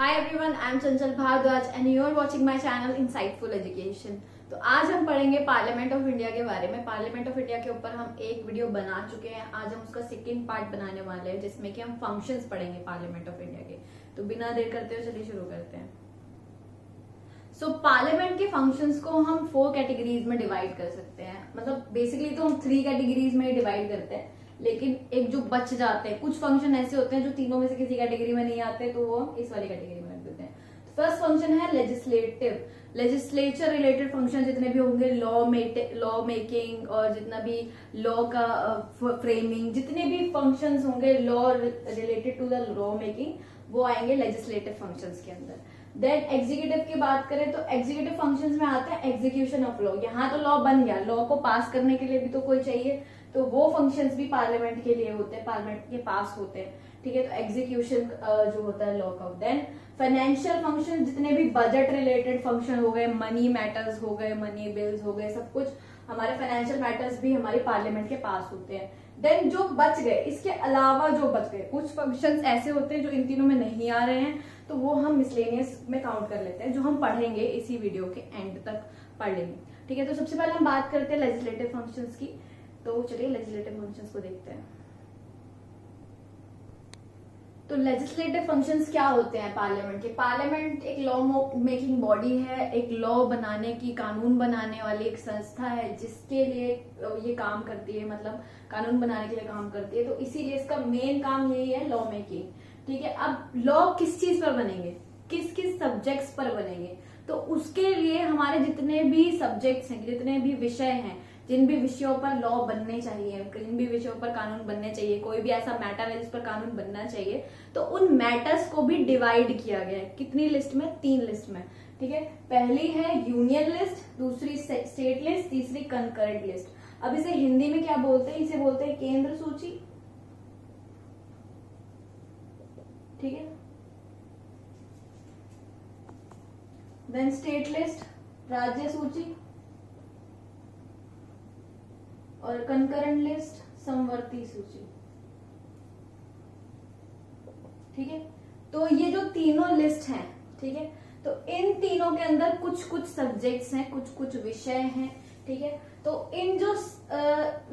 Hi everyone, I am Chanchal Bhardwaj and you are watching my channel insightful education. तो आज हम पढ़ेंगे पार्लियामेंट ऑफ इंडिया के बारे में। पार्लियामेंट ऑफ इंडिया के ऊपर हम एक वीडियो बना चुके हैं। आज हम उसका सेकंड पार्ट बनाने वाले हैं जिसमें कि हम फंक्शंस पढ़ेंगे पार्लियामेंट ऑफ इंडिया के। तो बिना देर करते हुए चलिए शुरू करते हैं। सो पार्लियामेंट के फंक्शंस को हम 4 कैटेगरीज में डिवाइड कर सकते हैं। मतलब बेसिकली तो हम 3 कैटेगरीज में डिवाइड करते हैं, लेकिन एक जो बच जाते हैं, कुछ फंक्शन ऐसे होते हैं जो तीनों में से किसी कैटेगरी में नहीं आते, तो वो हम इस वाली कैटेगरी में रख देते हैं। फर्स्ट फंक्शन है लेजिस्लेटिव। लेजिस्लेचर रिलेटेड फंक्शन जितने भी होंगे, लॉ मेकिंग और जितना भी लॉ का फ्रेमिंग, जितने भी फंक्शंस होंगे law related to the law making, वो आएंगे लेजिस्लेटिव फंक्शंस के अंदर। देन एग्जीक्यूटिव की बात करें तो एग्जीक्यूटिव फंक्शंस में आता है एग्जीक्यूशन ऑफ लॉ। यहाँ तो लॉ बन गया, लॉ को पास करने के लिए भी तो कोई चाहिए, तो वो फंक्शंस भी पार्लियामेंट के लिए होते हैं, पार्लियामेंट के पास होते हैं। ठीक है, तो एग्जीक्यूशन जो होता है लॉ का। देन फाइनेंशियल फंक्शन, जितने भी बजट रिलेटेड फंक्शन हो गए, मनी मैटर्स हो गए, मनी बिल्स हो गए, सब कुछ हमारे फाइनेंशियल मैटर्स भी हमारे पार्लियामेंट के पास होते हैं। देन जो बच गए, इसके अलावा जो बच गए, कुछ फंक्शंस ऐसे होते हैं जो इन तीनों में नहीं आ रहे हैं, तो वो हम मिसलेनियस में काउंट कर लेते हैं, जो हम पढ़ेंगे इसी वीडियो के एंड तक पढ़ लेंगे। ठीक है, तो सबसे पहले हम बात करते हैं लेजिस्लेटिव फंक्शंस की। तो चलिए लेजिस्लेटिव फंक्शंस को देखते हैं। तो लेजिस्लेटिव फंक्शंस क्या होते हैं पार्लियामेंट के? पार्लियामेंट एक लॉ मेकिंग बॉडी है, एक लॉ बनाने की, कानून बनाने वाली एक संस्था है जिसके लिए ये काम करती है, मतलब कानून बनाने के लिए काम करती है। तो इसीलिए इसका मेन काम यही है, लॉ मेकिंग। ठीक है, अब लॉ किस चीज पर बनेंगे, किस किस सब्जेक्ट्स पर बनेंगे, तो उसके लिए हमारे जितने भी सब्जेक्ट्स हैं, जितने भी विषय हैं, जिन भी विषयों पर लॉ बनने चाहिए, जिन भी विषयों पर कानून बनने चाहिए, कोई भी ऐसा मैटर है जिस पर कानून बनना चाहिए, तो उन मैटर्स को भी डिवाइड किया गया है। कितनी लिस्ट में? 3 लिस्ट में। ठीक है, पहली है यूनियन लिस्ट, दूसरी स्टेट लिस्ट, तीसरी कंकरेंट लिस्ट। अब इसे हिंदी में क्या बोलते हैं? इसे बोलते हैं केंद्र सूची। ठीक है, देन स्टेट लिस्ट, राज्य सूची, और कंकरेंट लिस्ट, समवर्ती सूची। ठीक है, तो ये जो तीनों लिस्ट हैं, ठीक है, तो इन तीनों के अंदर कुछ कुछ सब्जेक्ट्स हैं, कुछ कुछ विषय हैं। ठीक है, तो इन जो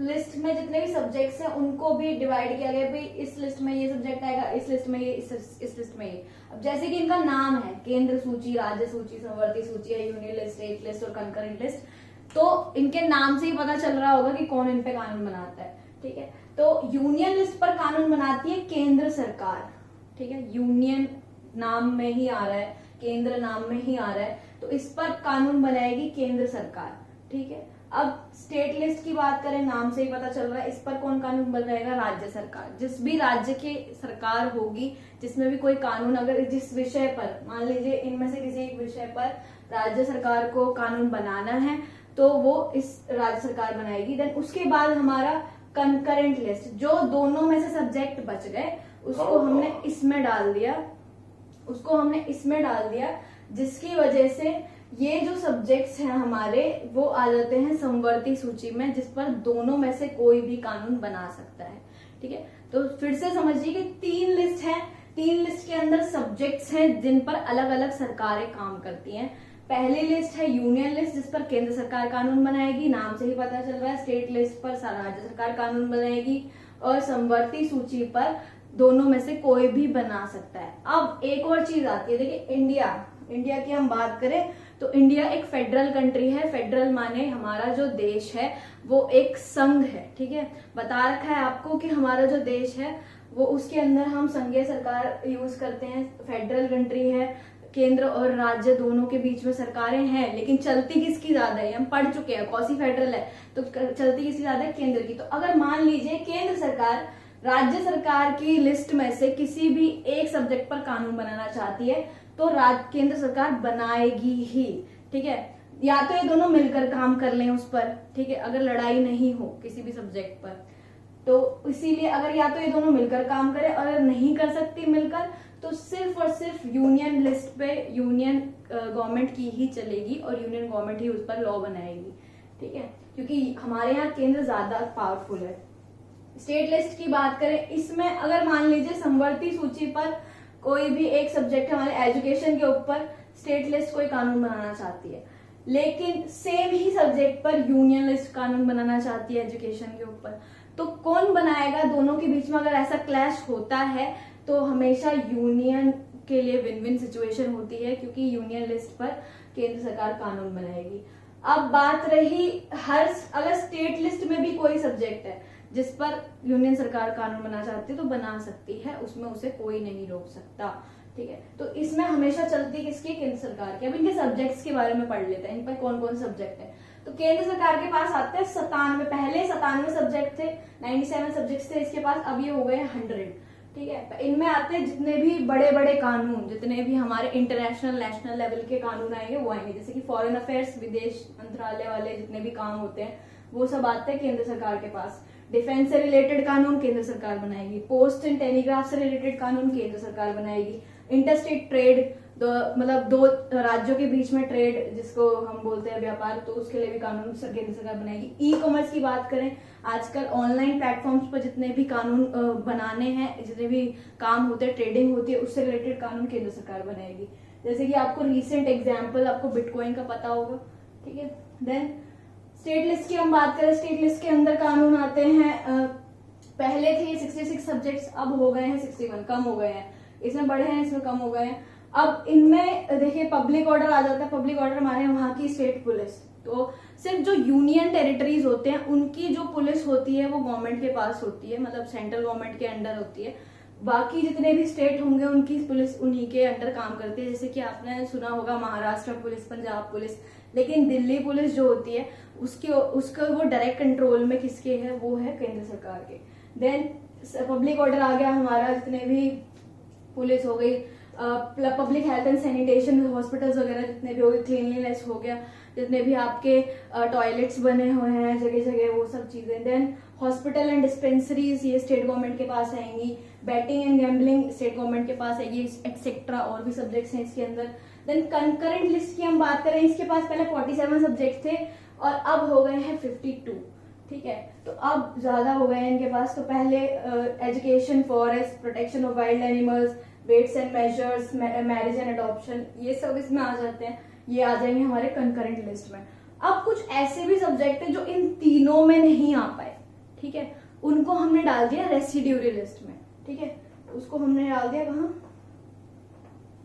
लिस्ट में जितने भी सब्जेक्ट्स हैं उनको भी डिवाइड किया गया, भाई इस लिस्ट में ये सब्जेक्ट आएगा, इस लिस्ट में ये, इस लिस्ट में ये। अब जैसे कि इनका नाम है, केंद्र सूची, राज्य सूची, समवर्ती सूची, यूनियन लिस्ट, स्टेट लिस्ट और कंकरेंट लिस्ट, तो इनके नाम से ही पता चल रहा होगा कि कौन इन पे कानून बनाता है। ठीक है, तो यूनियन लिस्ट पर कानून बनाती है केंद्र सरकार। ठीक है, यूनियन नाम में ही आ रहा है, केंद्र नाम में ही आ रहा है, तो इस पर कानून बनाएगी केंद्र सरकार। ठीक है, अब स्टेट लिस्ट की बात करें, नाम से ही पता चल रहा है, इस पर कौन कानून बनाएगा? राज्य सरकार। जिस भी राज्य की सरकार होगी, जिसमें भी कोई कानून, अगर जिस विषय पर, मान लीजिए इनमें से किसी एक विषय पर राज्य सरकार को कानून बनाना है, तो वो इस राज्य सरकार बनाएगी। देन उसके बाद हमारा कंकरेंट लिस्ट, जो दोनों में से सब्जेक्ट बच गए उसको हमने इसमें डाल दिया, जिसकी वजह से ये जो सब्जेक्ट्स हैं हमारे, वो आ जाते हैं समवर्ती सूची में, जिस पर दोनों में से कोई भी कानून बना सकता है। ठीक है, तो फिर से समझिए कि 3 लिस्ट है, 3 लिस्ट के अंदर सब्जेक्ट्स हैं जिन पर अलग अलग सरकारें काम करती हैं। पहली लिस्ट है यूनियन लिस्ट, जिस पर केंद्र सरकार कानून बनाएगी, नाम से ही पता चल रहा है। स्टेट लिस्ट पर राज्य सरकार कानून बनाएगी, और समवर्ती सूची पर दोनों में से कोई भी बना सकता है। अब एक और चीज आती है, देखिए इंडिया की हम बात करें तो इंडिया एक फेडरल कंट्री है। फेडरल माने हमारा जो देश है वो एक संघ है। ठीक है, बता रखा है आपको कि हमारा जो देश है वो, उसके अंदर हम संघीय सरकार यूज करते हैं। फेडरल कंट्री है, केंद्र और राज्य दोनों के बीच में सरकारें हैं, लेकिन चलती किसकी ज्यादा है? हम पढ़ चुके हैं, कौन सी फेडरल है, तो चलती किसकी ज्यादा है? केंद्र की। तो अगर मान लीजिए केंद्र सरकार राज्य सरकार की लिस्ट में से किसी भी एक सब्जेक्ट पर कानून बनाना चाहती है, तो केंद्र सरकार बनाएगी ही। ठीक है, या तो ये दोनों मिलकर काम कर लें उस पर। ठीक है, अगर लड़ाई नहीं हो किसी भी सब्जेक्ट पर, तो इसीलिए अगर या तो ये दोनों मिलकर काम करें, अगर नहीं कर सकती मिलकर, तो सिर्फ और सिर्फ यूनियन लिस्ट पे यूनियन गवर्नमेंट की ही चलेगी और यूनियन गवर्नमेंट ही उस पर लॉ बनाएगी। ठीक है, क्योंकि हमारे यहाँ केंद्र ज्यादा पावरफुल है। स्टेट लिस्ट की बात करें, इसमें अगर मान लीजिए समवर्ती सूची पर कोई भी एक सब्जेक्ट हमारे एजुकेशन के ऊपर स्टेट लिस्ट कोई कानून बनाना चाहती है, लेकिन सेम ही सब्जेक्ट पर यूनियन लिस्ट कानून बनाना चाहती है एजुकेशन के ऊपर, तो कौन बनाएगा? दोनों के बीच में अगर ऐसा क्लैश होता है तो हमेशा यूनियन के लिए विन विन सिचुएशन होती है, क्योंकि यूनियन लिस्ट पर केंद्र सरकार कानून बनाएगी। अब बात रही अगर स्टेट लिस्ट में भी कोई सब्जेक्ट है जिस पर यूनियन सरकार कानून बनाना चाहती है तो बना सकती है, उसमें उसे कोई नहीं रोक सकता, ठीक है। तो इसमें हमेशा चलती किसकी? केंद्र सरकार की। अब इनके सब्जेक्ट्स के बारे में पढ़ लेते हैं, इन पर कौन कौन सब्जेक्ट है। तो केंद्र सरकार के पास आते हैं 97, पहले 97 सब्जेक्ट थे, 97 सब्जेक्ट्स थे इसके पास, अब ये हो गए 100, ठीक है। इनमें आते हैं जितने भी बड़े बड़े कानून, जितने भी हमारे इंटरनेशनल नेशनल लेवल के कानून आएंगे वो आएंगे, जैसे कि फॉरेन अफेयर्स, विदेश मंत्रालय वाले जितने भी काम होते हैं वो सब आते हैं केंद्र सरकार के पास। डिफेंस से रिलेटेड कानून केंद्र सरकार बनाएगी, पोस्ट एंड टेलीग्राफ से रिलेटेड कानून केंद्र सरकार बनाएगी, इंटरस्टेट ट्रेड, मतलब दो राज्यों के बीच में ट्रेड जिसको हम बोलते हैं व्यापार, तो उसके लिए भी कानून केंद्र सरकार बनाएगी। ई कॉमर्स की बात करें, आजकल ऑनलाइन प्लेटफॉर्म्स पर जितने भी कानून बनाने हैं, जितने भी काम होते हैं, ट्रेडिंग होती है, उससे रिलेटेड कानून केंद्र सरकार बनाएगी। जैसे कि आपको रिसेंट एग्जाम्पल आपको बिटकॉइन का पता होगा, ठीक है। देन स्टेट लिस्ट की हम बात करें, स्टेट लिस्ट के अंदर कानून आते हैं, पहले थे 66 सब्जेक्ट्स, अब हो गए हैं 61, कम हो गए हैं, इसमें बढ़े हैं इसमें कम हो गए हैं। अब इनमें देखिए पब्लिक ऑर्डर आ जाता है, पब्लिक ऑर्डर माने वहां की स्टेट पुलिस, तो सिर्फ जो यूनियन टेरिटरीज होते हैं उनकी जो पुलिस होती है वो गवर्नमेंट के पास होती है, मतलब सेंट्रल गवर्नमेंट के अंडर होती है। बाकी जितने भी स्टेट होंगे उनकी पुलिस उन्हीं के अंडर काम करती है, जैसे कि आपने सुना होगा महाराष्ट्र पुलिस, पंजाब पुलिस, लेकिन दिल्ली पुलिस जो होती है उसका वो डायरेक्ट कंट्रोल में किसके है? वो है केंद्र सरकार के। देन पब्लिक ऑर्डर आ गया हमारा, जितने भी पुलिस हो गई, public health and sanitation, hospitals वगैरह जितने भी हो गए, क्लीनलीनेस हो गया, जितने भी आपके टॉयलेट्स बने हुए हैं जगह जगह, वो सब चीजें। देन हॉस्पिटल एंड डिस्पेंसरीज ये स्टेट गवर्नमेंट के पास आएंगी, batting and gambling state government के पास आएगी, एक्सेट्रा और भी सब्जेक्ट्स हैं इसके अंदर। देन कंकरेंट लिस्ट की हम बात करें, इसके पास पहले 47 सब्जेक्ट थे और अब हो गए हैं 52, ठीक है। तो अब ज्यादा हो गए हैं इनके पास। तो पहले education, forest, protection of wild animals, weights and measures, marriage and adoption, ये सब इसमें आ जाते हैं, ये आ जाएंगे हमारे कंकरेंट लिस्ट में। अब कुछ ऐसे भी सब्जेक्ट है जो इन तीनों में नहीं आ पाए, ठीक है, उनको हमने डाल दिया रेसिड्यूरी लिस्ट में, ठीक है। उसको हमने डाल दिया कहाँ?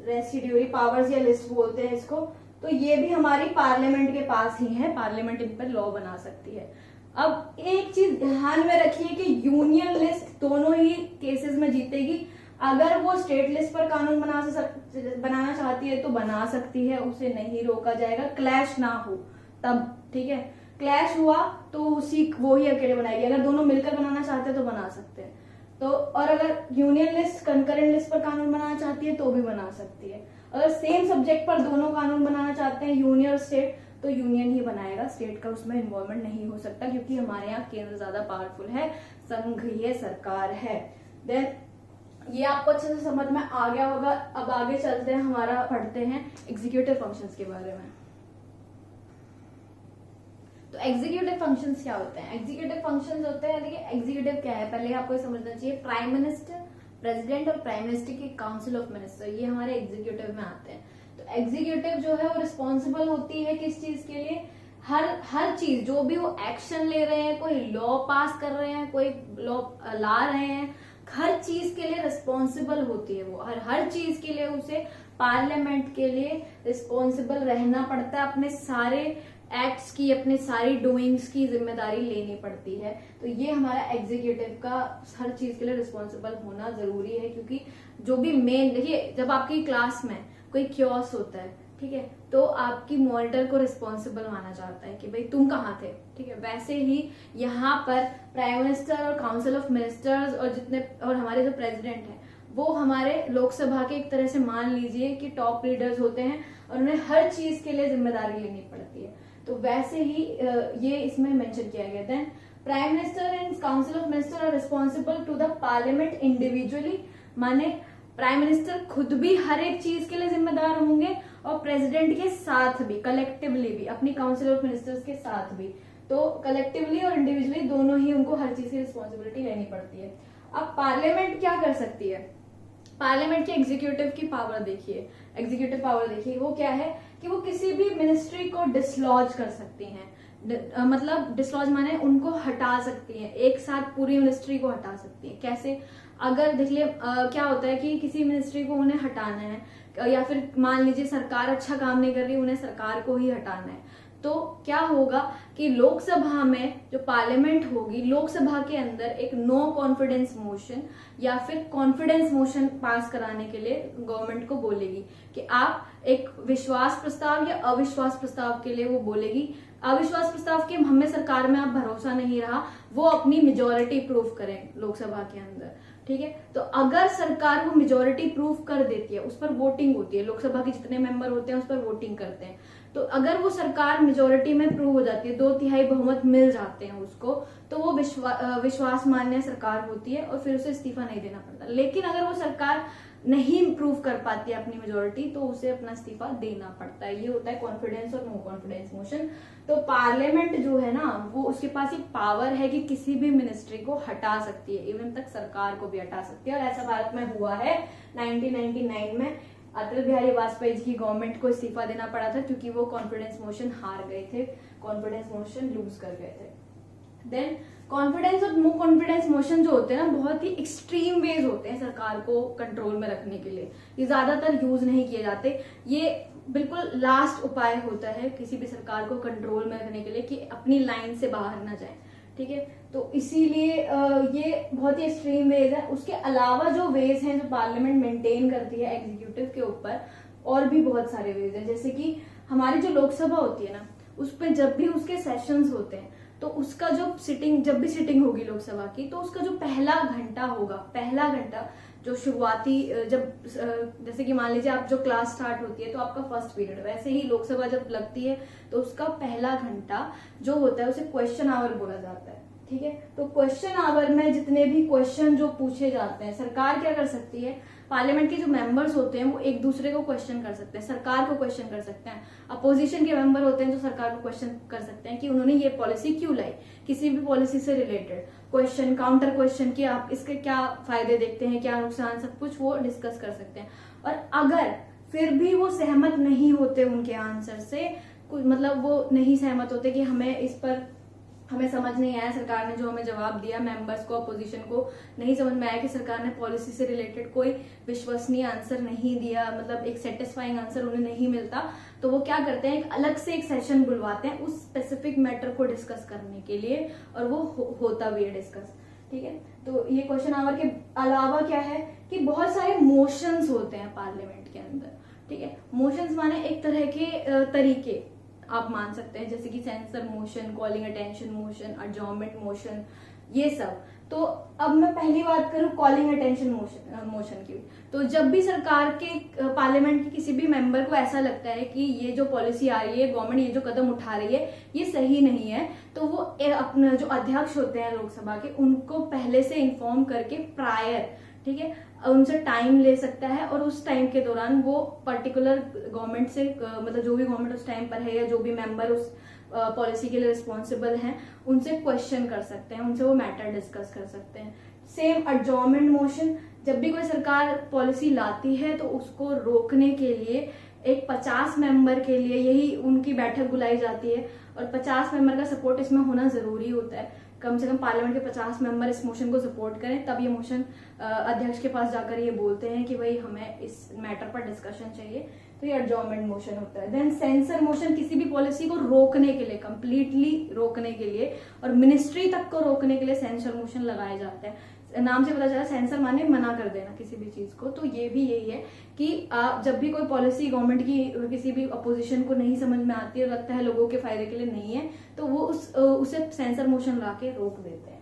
रेसिड्यूरी पावर्स या लिस्ट बोलते हैं इसको। तो ये भी हमारी पार्लियामेंट के पास ही है, पार्लियामेंट इन पर लॉ बना सकती है। अब एक चीज ध्यान में रखिए कि यूनियन लिस्ट दोनों ही केसेस में जीतेगी। अगर वो स्टेट लिस्ट पर कानून बनाना चाहती है तो बना सकती है, उसे नहीं रोका जाएगा, क्लैश ना हो तब, ठीक है। क्लैश हुआ तो वो ही अकेले बनाएगी, अगर दोनों मिलकर बनाना चाहते हैं तो बना सकते हैं। तो और अगर यूनियन लिस्ट कंकरेंट लिस्ट पर कानून बनाना चाहती है तो भी बना सकती है। अगर सेम सब्जेक्ट पर दोनों कानून बनाना चाहते हैं, यूनियन और स्टेट, तो यूनियन ही बनाएगा, स्टेट का उसमें इन्वॉल्वमेंट नहीं हो सकता, क्योंकि हमारे यहाँ केंद्र ज्यादा पावरफुल है, संघीय सरकार है। देन ये आपको अच्छे से समझ में आ गया होगा। अब आगे चलते हैं, हमारा पढ़ते हैं एग्जीक्यूटिव फंक्शंस के बारे में। तो एग्जीक्यूटिव फंक्शंस क्या होते हैं? एग्जीक्यूटिव फंक्शंस होते हैं, देखिए एग्जीक्यूटिव क्या है पहले आपको समझना चाहिए। प्राइम मिनिस्टर, प्रेसिडेंट और प्राइम मिनिस्टर की काउंसिल ऑफ मिनिस्टर, ये हमारे एग्जीक्यूटिव में आते हैं। तो एग्जीक्यूटिव जो है वो रिस्पॉन्सिबल होती है किस चीज के लिए? हर चीज, जो भी वो एक्शन ले रहे हैं, कोई लॉ पास कर रहे हैं, कोई लॉ ला रहे हैं, हर चीज के लिए रिस्पॉन्सिबल होती है वो। हर चीज के लिए उसे पार्लियामेंट के लिए रिस्पॉन्सिबल रहना पड़ता है, अपने सारे एक्ट्स की, अपने सारी डूइंग्स की जिम्मेदारी लेनी पड़ती है। तो ये हमारा एग्जीक्यूटिव का हर चीज के लिए रिस्पॉन्सिबल होना जरूरी है, क्योंकि जो भी मेन, देखिए जब आपकी क्लास में कोई क्योस होता है, ठीक है, तो आपकी मॉनिटर को रिस्पॉन्सिबल माना जाता है कि भाई तुम कहाँ थे, ठीक है। वैसे ही यहाँ पर प्राइम मिनिस्टर और काउंसिल ऑफ मिनिस्टर्स और हमारे जो प्रेसिडेंट हैं वो हमारे लोकसभा के एक तरह से मान लीजिए कि टॉप लीडर्स होते हैं और उन्हें हर चीज के लिए जिम्मेदारी लेनी पड़ती है। तो वैसे ही ये इसमें मेंशन किया गया था। Prime minister and council of minister are responsible to the parliament individually, माने प्राइम मिनिस्टर खुद भी हर एक चीज के लिए जिम्मेदार होंगे और प्रेसिडेंट के साथ भी, कलेक्टिवली भी, अपनी काउंसिल ऑफ मिनिस्टर्स के साथ भी। तो कलेक्टिवली और इंडिविजुअली दोनों ही उनको हर चीज की रिस्पॉन्सिबिलिटी लेनी पड़ती है। अब पार्लियामेंट क्या कर सकती है? पार्लियामेंट की एग्जीक्यूटिव की पावर देखिए, एग्जीक्यूटिव पावर देखिए, वो क्या है कि वो किसी भी मिनिस्ट्री को डिसलॉज कर सकती हैं। मतलब डिसलॉज माने उनको हटा सकती हैं, एक साथ पूरी मिनिस्ट्री को हटा सकती है। कैसे? अगर देख लिये क्या होता है कि किसी मिनिस्ट्री को उन्हें हटाना है, या फिर मान लीजिए सरकार अच्छा काम नहीं कर रही, उन्हें सरकार को ही हटाना है, तो क्या होगा कि लोकसभा में जो पार्लियामेंट होगी, लोकसभा के अंदर एक नो कॉन्फिडेंस मोशन या फिर कॉन्फिडेंस मोशन पास कराने के लिए गवर्नमेंट को बोलेगी कि आप एक विश्वास प्रस्ताव या अविश्वास प्रस्ताव के लिए वो बोलेगी। अविश्वास प्रस्ताव के हमें सरकार में आप भरोसा नहीं रहा, वो अपनी मेजोरिटी प्रूफ करें लोकसभा के अंदर, ठीक है। तो अगर सरकार वो मेजोरिटी प्रूफ कर देती है, उस पर वोटिंग होती है, लोकसभा के जितने मेंबर होते हैं उस पर वोटिंग करते हैं, तो अगर वो सरकार मेजोरिटी में प्रूव हो जाती है, 2/3 बहुमत मिल जाते हैं उसको, तो वो विश्वास मान्य सरकार होती है और फिर उसे इस्तीफा नहीं देना पड़ता। लेकिन अगर वो सरकार नहीं प्रूव कर पाती है अपनी मेजोरिटी, तो उसे अपना इस्तीफा देना पड़ता है। ये होता है कॉन्फिडेंस और नो कॉन्फिडेंस मोशन। तो पार्लियामेंट जो है ना, वो उसके पास एक पावर है कि किसी भी मिनिस्ट्री को हटा सकती है, इवन तक सरकार को भी हटा सकती है। और ऐसा भारत में हुआ है 1999 में। अटल बिहारी वाजपेयी जी की गवर्नमेंट को इस्तीफा देना पड़ा था क्योंकि वो कॉन्फिडेंस मोशन हार गए थे, कॉन्फिडेंस मोशन लूज कर गए थे। देन कॉन्फिडेंस और नो कॉन्फिडेंस मोशन जो होते हैं ना, बहुत ही एक्सट्रीम वेज होते हैं सरकार को कंट्रोल में रखने के लिए। ये ज्यादातर यूज नहीं किए जाते, ये बिल्कुल लास्ट उपाय होता है किसी भी सरकार को कंट्रोल में रखने के लिए कि अपनी लाइन से बाहर ना जाए, ठीक है। तो इसीलिए ये बहुत ही एक्सट्रीम वेज है। उसके अलावा जो वेज हैं जो पार्लियामेंट मेंटेन करती है एग्जीक्यूटिव के ऊपर, और भी बहुत सारे वेज हैं। जैसे कि हमारी जो लोकसभा होती है ना, उस पर जब भी उसके सेशंस होते हैं, तो उसका जो जब भी सिटिंग होगी लोकसभा की, तो उसका जो पहला घंटा होगा, पहला घंटा जो शुरुआती, जब जैसे कि मान लीजिए आप जो क्लास स्टार्ट होती है तो आपका फर्स्ट पीरियड, वैसे ही लोकसभा जब लगती है तो उसका पहला घंटा जो होता है उसे क्वेश्चन आवर बोला जाता है, ठीक है। तो क्वेश्चन आवर में जितने भी क्वेश्चन जो पूछे जाते हैं, सरकार क्या कर सकती है, पार्लियामेंट के जो मेंबर्स होते हैं वो एक दूसरे को क्वेश्चन कर सकते हैं, सरकार को क्वेश्चन कर सकते हैं। अपोजिशन के मेंबर होते हैं जो सरकार को क्वेश्चन कर सकते हैं कि उन्होंने ये पॉलिसी क्यों लाई, किसी भी पॉलिसी से रिलेटेड क्वेश्चन, काउंटर क्वेश्चन कि आप इसके क्या फायदे देखते हैं, क्या नुकसान, सब कुछ वो डिस्कस कर सकते हैं। और अगर फिर भी वो सहमत नहीं होते उनके आंसर से, मतलब वो नहीं सहमत होते कि हमें समझ नहीं आया सरकार ने जो हमें जवाब दिया, मेंबर्स को, अपोजिशन को नहीं समझ में आया कि सरकार ने पॉलिसी से रिलेटेड कोई विश्वसनीय आंसर नहीं दिया, मतलब एक सेटिस्फाइंग आंसर उन्हें नहीं मिलता, तो वो क्या करते हैं, एक अलग से एक सेशन बुलवाते हैं उस स्पेसिफिक मैटर को डिस्कस करने के लिए, और वो होता भी है डिस्कस, ठीक है। तो ये क्वेश्चन आवर के अलावा क्या है कि बहुत सारे मोशंस होते हैं पार्लियामेंट के अंदर, ठीक है। मोशंस माने एक तरह के तरीके आप मान सकते हैं, जैसे कि censure motion, calling attention motion, adjournment motion, ये सब। तो अब मैं पहली बात करूं कॉलिंग अटेंशन मोशन की, तो जब भी सरकार के पार्लियामेंट के किसी भी मेंबर को ऐसा लगता है कि ये जो पॉलिसी आ रही है, गवर्नमेंट ये जो कदम उठा रही है ये सही नहीं है, तो वो अपने जो अध्यक्ष होते हैं लोकसभा के, उनको पहले से इन्फॉर्म करके प्रायर, ठीक है, उनसे टाइम ले सकता है, और उस टाइम के दौरान वो पर्टिकुलर गवर्नमेंट से, मतलब जो भी गवर्नमेंट उस टाइम पर है या जो भी मेंबर उस पॉलिसी के लिए रिस्पॉन्सिबल हैं, उनसे क्वेश्चन कर सकते हैं, उनसे वो मैटर डिस्कस कर सकते हैं। सेम एडजॉर्नमेंट मोशन, जब भी कोई सरकार पॉलिसी लाती है तो उसको रोकने के लिए एक 50 मेंबर के लिए यही उनकी बैठक बुलाई जाती है, और 50 मेंबर का सपोर्ट इसमें होना जरूरी होता है। कम से कम पार्लियामेंट के 50 मेंबर इस मोशन को सपोर्ट करें, तब ये मोशन अध्यक्ष के पास जाकर ये बोलते हैं कि भाई हमें इस मैटर पर डिस्कशन चाहिए, तो ये एडजॉर्नमेंट मोशन होता है। देन सेंसर मोशन, किसी भी पॉलिसी को रोकने के लिए, कंप्लीटली रोकने के लिए और मिनिस्ट्री तक को रोकने के लिए सेंसर मोशन लगाया जाता है। नाम से पता चला, सेंसर माने मना कर देना किसी भी चीज को, तो ये भी यही है कि जब भी कोई पॉलिसी गवर्नमेंट की किसी भी अपोजिशन को नहीं समझ में आती है, लगता है लोगों के फायदे के लिए नहीं है, तो वो उसे सेंसर मोशन ला के रोक देते हैं,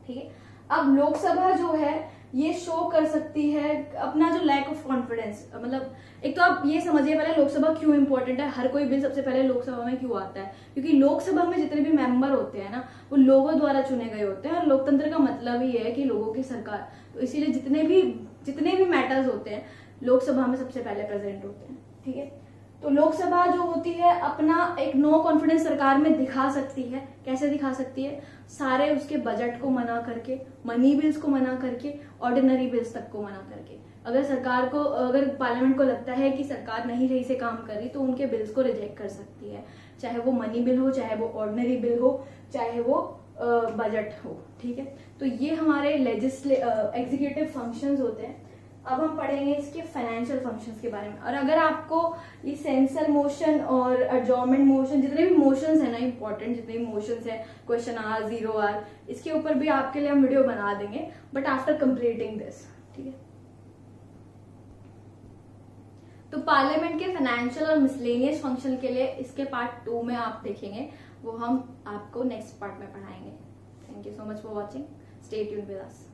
ठीक है। अब लोकसभा जो है ये शो कर सकती है अपना जो लैक ऑफ कॉन्फिडेंस, मतलब एक तो आप ये समझिए पहले लोकसभा क्यों इंपॉर्टेंट है, हर कोई बिल सबसे पहले लोकसभा में क्यों आता है, क्योंकि लोकसभा में जितने भी मेंबर होते हैं ना, वो लोगों द्वारा चुने गए होते हैं, और लोकतंत्र का मतलब ही है कि लोगों की सरकार, तो इसीलिए जितने भी मैटर्स होते हैं लोकसभा में सबसे पहले प्रेजेंट होते हैं, ठीक है। तो लोकसभा जो होती है अपना एक नो कॉन्फिडेंस सरकार में दिखा सकती है। कैसे दिखा सकती है? सारे उसके बजट को मना करके, मनी बिल्स को मना करके, ऑर्डिनरी बिल्स तक को मना करके। अगर पार्लियामेंट को लगता है कि सरकार नहीं सही से काम कर रही तो उनके बिल्स को रिजेक्ट कर सकती है, चाहे वो मनी बिल हो, चाहे वो ऑर्डिनरी बिल हो, चाहे वो बजट हो। ठीक है, तो ये हमारे एग्जीक्यूटिव फंक्शंस होते हैं। अब हम पढ़ेंगे इसके फाइनेंशियल फंक्शंस के बारे में। और अगर आपको ये सेंसर मोशन और एडजॉर्नमेंट मोशन, जितने भी मोशंस है ना इंपॉर्टेंट, जितने भी मोशंस है, क्वेश्चन आवर, जीरो आवर, इसके ऊपर भी आपके लिए हम वीडियो बना देंगे, बट आफ्टर कंप्लीटिंग दिस। ठीक है, तो पार्लियामेंट के फाइनेंशियल और मिसलेनियस फंक्शन के लिए इसके पार्ट 2 में आप देखेंगे, वो हम आपको नेक्स्ट पार्ट में पढ़ाएंगे। Thank you so much for watching, stay tuned with us.